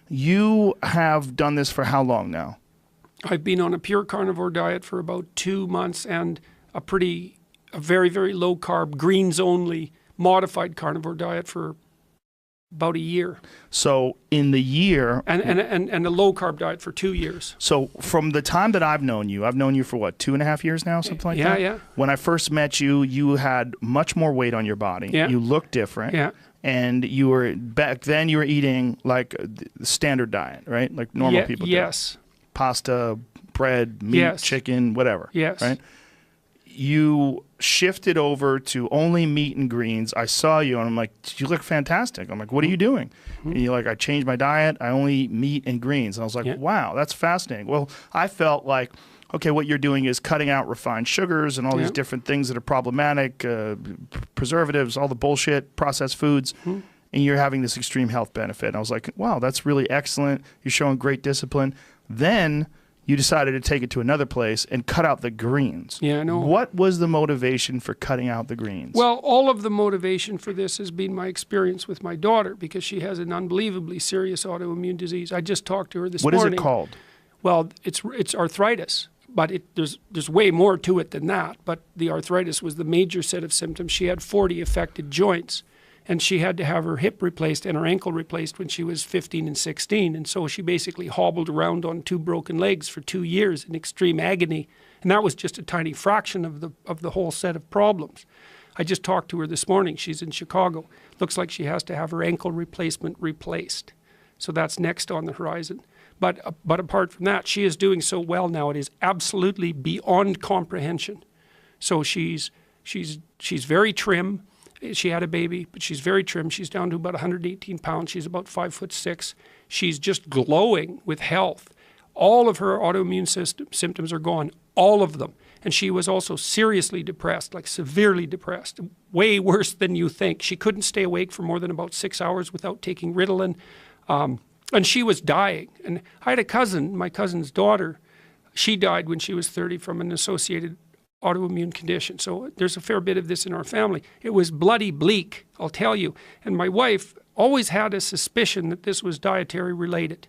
You have done this for how long now? I've been on a pure carnivore diet for about 2 months and a very, very low carb, greens only, modified carnivore diet for about a year. So in the year... And a low carb diet for 2 years. So from the time that I've known you for what, 2.5 years now, something like that? Yeah. When I first met you, you had much more weight on your body. Yeah. You looked different. Yeah. And you were, back then you were eating like the standard diet, right? Like normal people do. Yes. Pasta, bread, meat, Yes. chicken, whatever. Yes. Right? You shifted over to only meat and greens. I saw you and I'm like, you look fantastic. I'm like, what are you doing? Mm-hmm. And you're like, I changed my diet. I only eat meat and greens. And I was like, wow, that's fascinating. Well, I felt like, okay, what you're doing is cutting out refined sugars and all these different things that are problematic, preservatives, all the bullshit, processed foods, and you're having this extreme health benefit. And I was like, wow, that's really excellent. You're showing great discipline. Then you decided to take it to another place and cut out the greens. Yeah, I know. What was the motivation for cutting out the greens? Well, all of the motivation for this has been my experience with my daughter because she has an unbelievably serious autoimmune disease. I just talked to her this morning. What is it called? Well, it's arthritis, but there's way more to it than that. But the arthritis was the major set of symptoms. She had 40 affected joints, and she had to have her hip replaced and her ankle replaced when she was 15 and 16. And so she basically hobbled around on 2 broken legs for 2 years in extreme agony. And that was just a tiny fraction of the whole set of problems. I just talked to her this morning. She's in Chicago. Looks like she has to have her ankle replacement replaced. So that's next on the horizon. But apart from that, she is doing so well now. It is absolutely beyond comprehension. So she's very trim. She had a baby, but she's very trim. She's down to about 118 pounds. She's about 5'6". She's just glowing with health. All of her autoimmune symptoms are gone, all of them. And she was also seriously depressed, like severely depressed, way worse than you think. She couldn't stay awake for more than about 6 hours without taking Ritalin. And she was dying. And I had a cousin, my cousin's daughter, she died when she was 30 from an associated autoimmune condition. So there's a fair bit of this in our family. It was bloody bleak, I'll tell you. And my wife always had a suspicion that this was dietary related,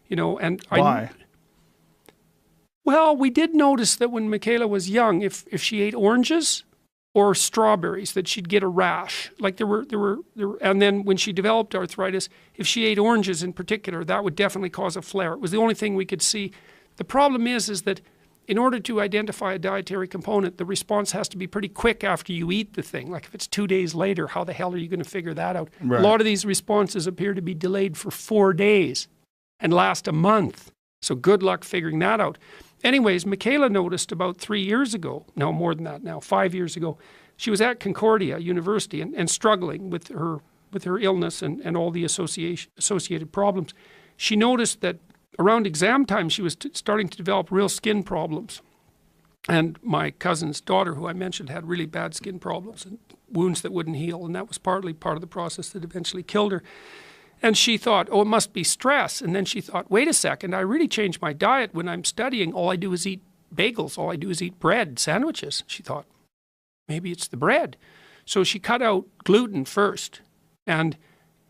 and Why? Well, we did notice that when Michaela was young, if she ate oranges or strawberries, that she'd get a rash. Like there were, and then when she developed arthritis, if she ate oranges in particular, that would definitely cause a flare. It was the only thing we could see. The problem is that in order to identify a dietary component, the response has to be pretty quick after you eat the thing. Like if it's 2 days later, how the hell are you going to figure that out? Right. A lot of these responses appear to be delayed for 4 days and last a month. So good luck figuring that out. Anyways, Michaela noticed about 3 years ago, no more than that now, 5 years ago, she was at Concordia University and struggling with her illness and all the associated problems. She noticed that around exam time, she was starting to develop real skin problems. And my cousin's daughter, who I mentioned, had really bad skin problems and wounds that wouldn't heal. And that was partly part of the process that eventually killed her. And she thought, oh, it must be stress. And then she thought, wait a second, I really changed my diet. When I'm studying, all I do is eat bagels. All I do is eat bread, sandwiches. She thought, maybe it's the bread. So she cut out gluten first. And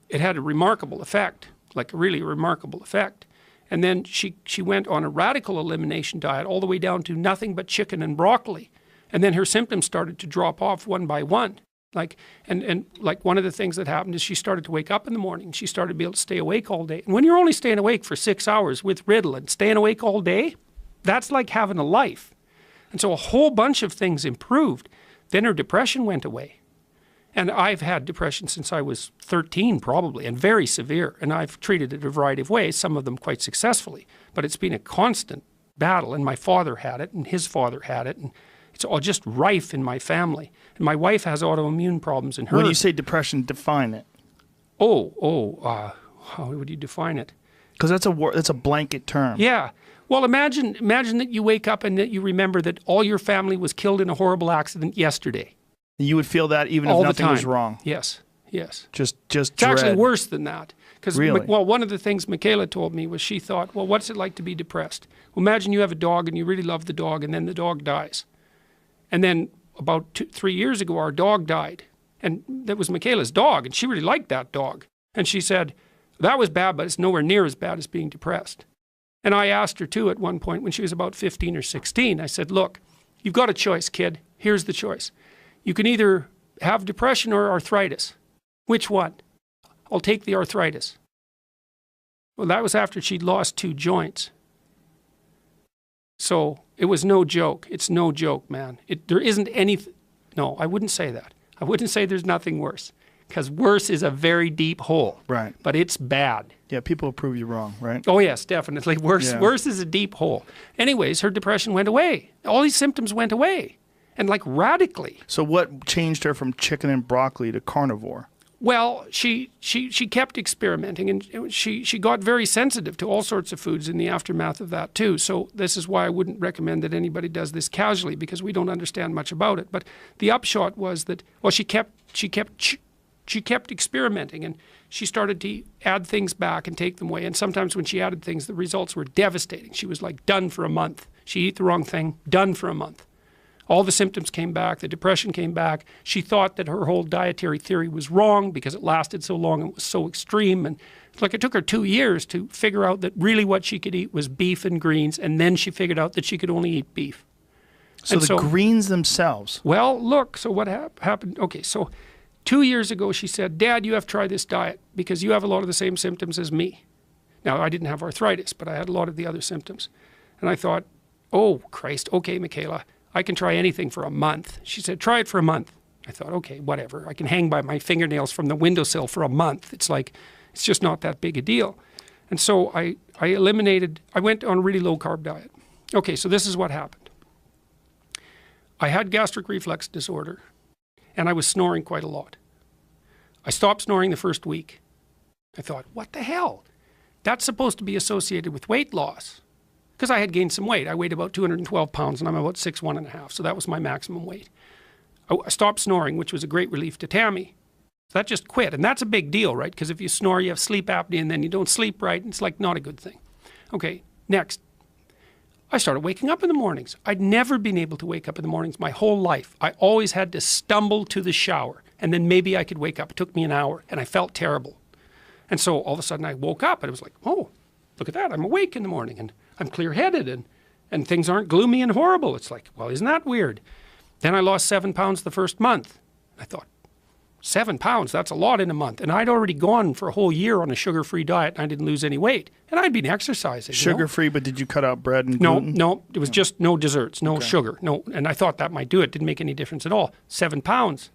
it had a remarkable effect, like a really remarkable effect. And then she went on a radical elimination diet all the way down to nothing but chicken and broccoli. And then her symptoms started to drop off one by one. And one of the things that happened is she started to wake up in the morning. She started to be able to stay awake all day. And when you're only staying awake for 6 hours with Ritalin, staying awake all day, that's like having a life. And so a whole bunch of things improved. Then her depression went away. And I've had depression since I was 13 probably, and very severe. And I've treated it a variety of ways, some of them quite successfully. But it's been a constant battle. And my father had it, and his father had it. And it's all just rife in my family. And my wife has autoimmune problems in her. When you say depression, define it. How would you define it? Because that's a blanket term. Yeah. Well, imagine that you wake up and that you remember that all your family was killed in a horrible accident yesterday. You would feel that even if nothing was wrong. Yes. Just It's dread. actually worse than that. Because, really? Well, one of the things Michaela told me was she thought, well, what's it like to be depressed? Well, imagine you have a dog and you really love the dog, and then the dog dies. And then about 3 years ago, our dog died. And that was Michaela's dog, and she really liked that dog. And she said, That was bad, but it's nowhere near as bad as being depressed. And I asked her too at one point when she was about 15 or 16. I said, look, you've got a choice, kid. Here's the choice. You can either have depression or arthritis. Which one? I'll take the arthritis. Well, that was after she'd lost 2 joints. So it was no joke. It's no joke, man. There isn't anything. No, I wouldn't say that. I wouldn't say there's nothing worse, because worse is a very deep hole. Right. But it's bad. Yeah, people will prove you wrong, right? Oh, yes, definitely. Worse is a deep hole. Anyways, her depression went away. All these symptoms went away, and like radically. So what changed her from chicken and broccoli to carnivore? Well, she kept experimenting, and she got very sensitive to all sorts of foods in the aftermath of that too. So this is why I wouldn't recommend that anybody does this casually, because we don't understand much about it. But the upshot was that, well, she kept experimenting, and she started to add things back and take them away. And sometimes when she added things, the results were devastating. She was like done for a month. She'd eat the wrong thing, done for a month. All the symptoms came back, the depression came back. She thought that her whole dietary theory was wrong because it lasted so long and was so extreme. And it's like it took her 2 years to figure out that really what she could eat was beef and greens, and then she figured out that she could only eat beef. So the greens themselves. Well, look, so what happened? Okay, so 2 years ago she said, Dad, you have to try this diet because you have a lot of the same symptoms as me. Now, I didn't have arthritis, but I had a lot of the other symptoms. And I thought, oh, Christ, okay, Michaela, I can try anything for a month. She said, try it for a month. I thought, okay, whatever. I can hang by my fingernails from the windowsill for a month. It's like, it's just not that big a deal. And so I went on a really low carb diet. Okay, so this is what happened. I had gastric reflux disorder, and I was snoring quite a lot. I stopped snoring the first week. I thought, what the hell? That's supposed to be associated with weight loss. Because I had gained some weight. I weighed about 212 pounds, and I'm about 6'1½", so that was my maximum weight. I stopped snoring, which was a great relief to Tammy. So that just quit, and that's a big deal, right? Because if you snore, you have sleep apnea, and then you don't sleep right, and it's like not a good thing. Okay, next. I started waking up in the mornings. I'd never been able to wake up in the mornings my whole life. I always had to stumble to the shower, and then maybe I could wake up. It took me an hour, and I felt terrible. And so all of a sudden I woke up, and it was like, oh, look at that. I'm awake in the morning, and I'm clear-headed, and things aren't gloomy and horrible. It's like, well, isn't that weird? Then I lost 7 pounds the first month. I thought, 7 pounds, that's a lot in a month. And I'd already gone for a whole year on a sugar-free diet, and I didn't lose any weight. And I'd been exercising. Sugar-free, but did you cut out bread and gluten? No, it was just no desserts, no sugar. No, and I thought that might do it. Didn't make any difference at all. 7 pounds.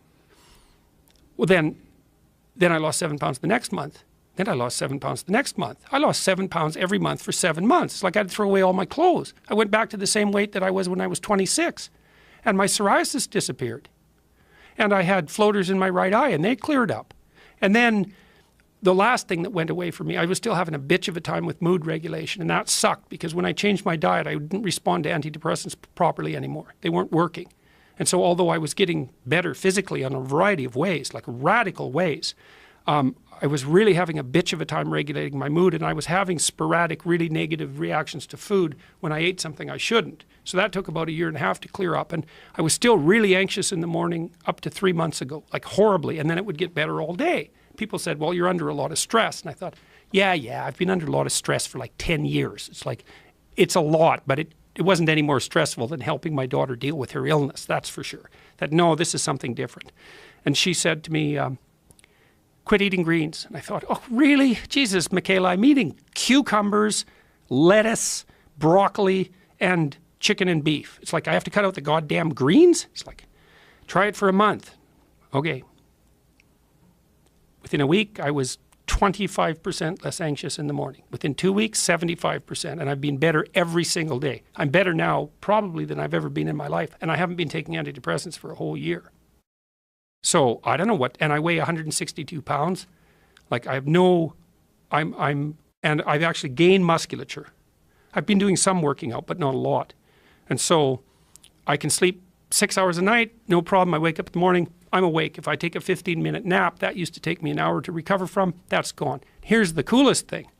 Well, then I lost 7 pounds the next month. Then I lost 7 pounds the next month. I lost 7 pounds every month for 7 months. It's like I had to throw away all my clothes. I went back to the same weight that I was when I was 26. And my psoriasis disappeared. And I had floaters in my right eye, and they cleared up. And then the last thing that went away for me, I was still having a bitch of a time with mood regulation, and that sucked because when I changed my diet, I didn't respond to antidepressants properly anymore. They weren't working. And so although I was getting better physically in a variety of ways, like radical ways, I was really having a bitch of a time regulating my mood, and I was having sporadic, really negative reactions to food when I ate something I shouldn't. So that took about 1.5 years to clear up, and I was still really anxious in the morning up to 3 months ago, like horribly, and then it would get better all day. People said, well, you're under a lot of stress, and I thought, yeah, I've been under a lot of stress for like 10 years. It's like, it's a lot, but it wasn't any more stressful than helping my daughter deal with her illness, that's for sure. That, no, this is something different. And she said to me, quit eating greens. And I thought, oh, really? Jesus, Michaela, I'm eating cucumbers, lettuce, broccoli, and chicken and beef. It's like I have to cut out the goddamn greens? It's like, try it for a month. Okay. Within a week, I was 25% less anxious in the morning. Within 2 weeks, 75%. And I've been better every single day. I'm better now probably than I've ever been in my life. And I haven't been taking antidepressants for a whole year. So I don't know what, and I weigh 162 pounds. Like I have and I've actually gained musculature. I've been doing some working out, but not a lot. And so I can sleep 6 hours a night, no problem. I wake up in the morning, I'm awake. If I take a 15-minute nap, that used to take me an hour to recover from, that's gone. Here's the coolest thing.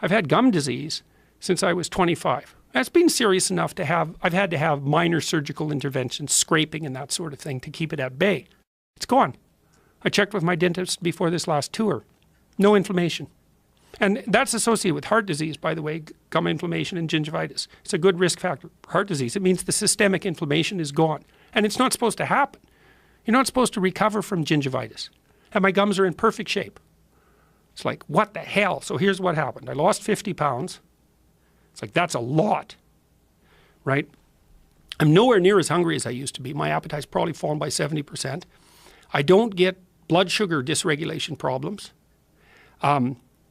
I've had gum disease since I was 25. That's been serious enough to I've had to have minor surgical interventions, scraping and that sort of thing to keep it at bay. It's gone. I checked with my dentist before this last tour. No inflammation. And that's associated with heart disease, by the way, gum inflammation and gingivitis. It's a good risk factor for heart disease. It means the systemic inflammation is gone. And it's not supposed to happen. You're not supposed to recover from gingivitis. And my gums are in perfect shape. It's like, what the hell? So here's what happened. I lost 50 pounds. It's like, that's a lot, right? I'm nowhere near as hungry as I used to be. My appetite's probably fallen by 70%. I don't get blood sugar dysregulation problems.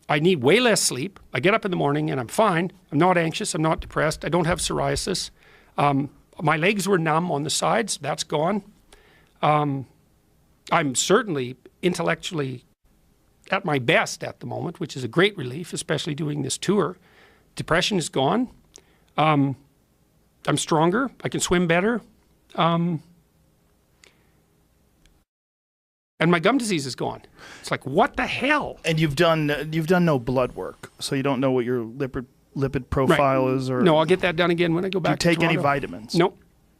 I need way less sleep. I get up in the morning and I'm fine. I'm not anxious. I'm not depressed. I don't have psoriasis. My legs were numb on the sides. That's gone. I'm certainly intellectually at my best at the moment, which is a great relief, especially doing this tour. Depression is gone. I'm stronger. I can swim better. And my gum disease is gone. It's like, what the hell? And you've done no blood work, so you don't know what your lipid profile is, or no. I'll get that done again when I go back. Do you to take any Toronto. vitamins? No,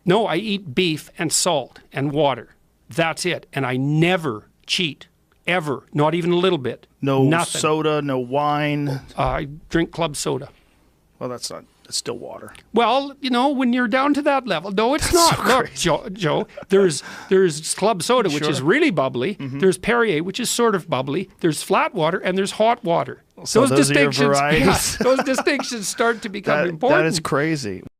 no. I eat beef and salt and water. That's it. And I never cheat, ever. Not even a little bit. Nothing. Soda, no wine. I drink club soda. Well, that's not. It's still water. Well, you know, when you're down to that level, no, it's not. So Look, Joe, there's club soda, which is really bubbly. There's Perrier, which is sort of bubbly. There's flat water, and there's hot water. So those distinctions, those distinctions start to become important. That is crazy.